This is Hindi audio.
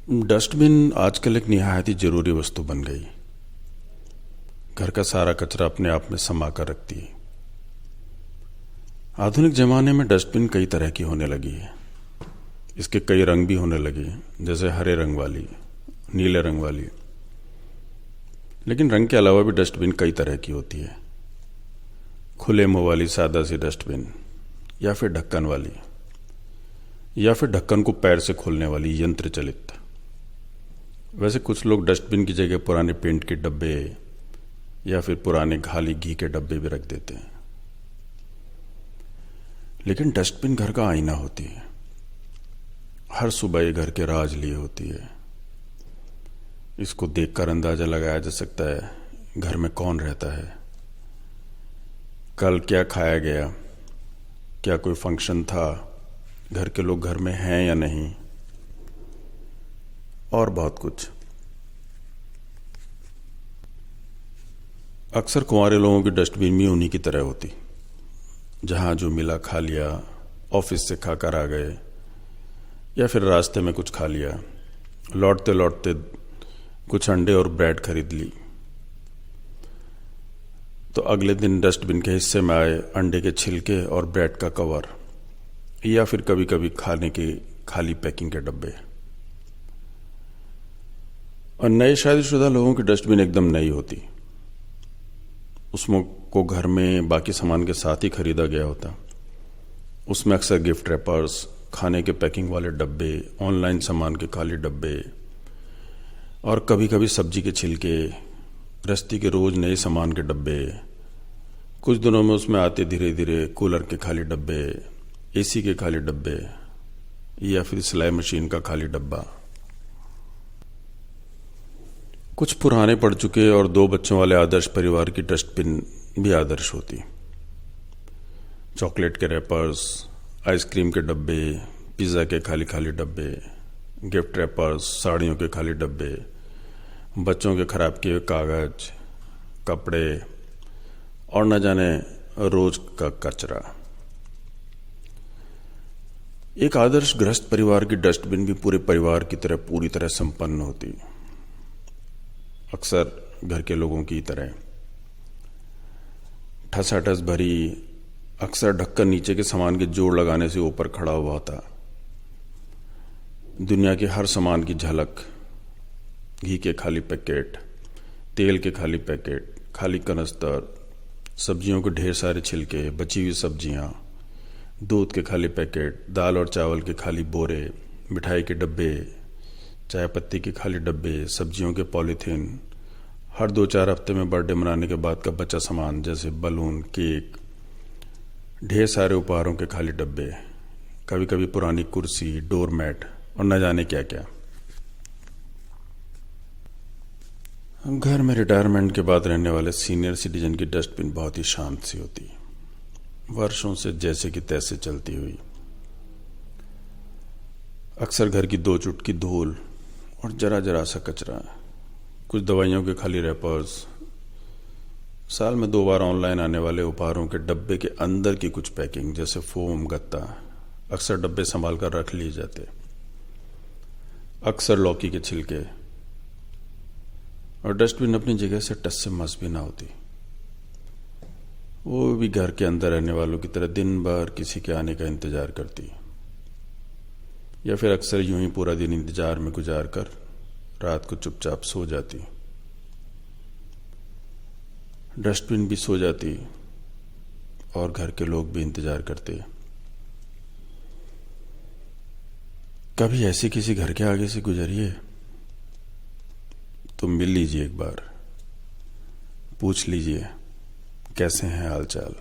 डस्टबिन आजकल एक निहायत ही जरूरी वस्तु बन गई। घर का सारा कचरा अपने आप में समा कर रखती है। आधुनिक जमाने में डस्टबिन कई तरह की होने लगी है। इसके कई रंग भी होने लगे हैं, जैसे हरे रंग वाली, नीले रंग वाली। लेकिन रंग के अलावा भी डस्टबिन कई तरह की होती है। खुले मुंह वाली सादा सी डस्टबिन, या फिर ढक्कन वाली, या फिर ढक्कन को पैर से खोलने वाली यंत्र चलित। वैसे कुछ लोग डस्टबिन की जगह पुराने पेंट के डब्बे या फिर पुराने खाली घी के डब्बे भी रख देते हैं। लेकिन डस्टबिन घर का आईना होती है। हर सुबह ये घर के राज लिए होती है। इसको देखकर अंदाजा लगाया जा सकता है घर में कौन रहता है, कल क्या खाया गया, क्या कोई फंक्शन था, घर के लोग घर में हैं या नहीं, और बहुत कुछ। अक्सर कुंवारे लोगों की डस्टबिन भी उन्हीं की तरह होती, जहां जो मिला खा लिया, ऑफिस से खाकर आ गए, या फिर रास्ते में कुछ खा लिया, लौटते लौटते कुछ अंडे और ब्रेड खरीद ली, तो अगले दिन डस्टबिन के हिस्से में आए अंडे के छिलके और ब्रेड का कवर, या फिर कभी कभी खाने की खाली पैकिंग के डब्बे। और नए शादीशुदा लोगों की डस्टबिन एकदम नई होती। उसमें को घर में बाकी सामान के साथ ही खरीदा गया होता। उसमें अक्सर गिफ्ट रैपर्स, खाने के पैकिंग वाले डब्बे, ऑनलाइन सामान के खाली डब्बे, और कभी कभी सब्जी के छिलके, गृहस्थी के रोज नए सामान के डब्बे। कुछ दिनों में उसमें आते धीरे धीरे कूलर के खाली डब्बे, एसी के खाली डब्बे, या फिर सिलाई मशीन का खाली डब्बा। कुछ पुराने पड़ चुके और 2 बच्चों वाले आदर्श परिवार की डस्टबिन भी आदर्श होती। चॉकलेट के रैपर्स, आइसक्रीम के डब्बे, पिज्ज़ा के खाली खाली डब्बे, गिफ्ट रैपर्स, साड़ियों के खाली डब्बे, बच्चों के खराब किए हुए कागज, कपड़े, और न जाने रोज का कचरा। एक आदर्श गृहस्थ परिवार की डस्टबिन भी पूरे परिवार की तरह पूरी तरह संपन्न होती, अक्सर घर के लोगों की तरह ठसाठस भरी। अक्सर ढक्कन नीचे के सामान के जोड़ लगाने से ऊपर खड़ा हुआ होता। दुनिया के हर सामान की झलक, घी के खाली पैकेट, तेल के खाली पैकेट, खाली कनस्तर, सब्जियों के ढेर सारे छिलके, बची हुई सब्जियां, दूध के खाली पैकेट, दाल और चावल के खाली बोरे, मिठाई के डब्बे, चाय पत्ती के खाली डब्बे, सब्जियों के पॉलीथीन, हर 2-4 हफ्ते में बर्थडे मनाने के बाद का बचा सामान जैसे बलून, केक, ढेर सारे उपहारों के खाली डब्बे, कभी कभी पुरानी कुर्सी, डोरमैट, और न जाने क्या क्या। घर में रिटायरमेंट के बाद रहने वाले सीनियर सिटीजन की डस्टबिन बहुत ही शांत सी होती, वर्षों से जैसे कि तैसे चलती हुई। अक्सर घर की 2 चुटकी धूल और जरा जरा सा कचरा, कुछ दवाइयों के खाली रैपर्स, साल में 2 बार ऑनलाइन आने वाले उपहारों के डब्बे के अंदर की कुछ पैकिंग जैसे फोम, गत्ता, अक्सर डब्बे संभाल कर रख लिए जाते। अक्सर लौकी के छिलके, और डस्टबिन अपनी जगह से टस से मस भी ना होती। वो भी घर के अंदर रहने वालों की तरह दिन भर किसी के आने का इंतजार करती, या फिर अक्सर यूं ही पूरा दिन इंतजार में गुजार कर रात को चुपचाप सो जाती। डस्टबिन भी सो जाती और घर के लोग भी इंतजार करते। कभी ऐसे किसी घर के आगे से गुजरिए तो मिल लीजिए, एक बार पूछ लीजिए कैसे हैं हाल चाल।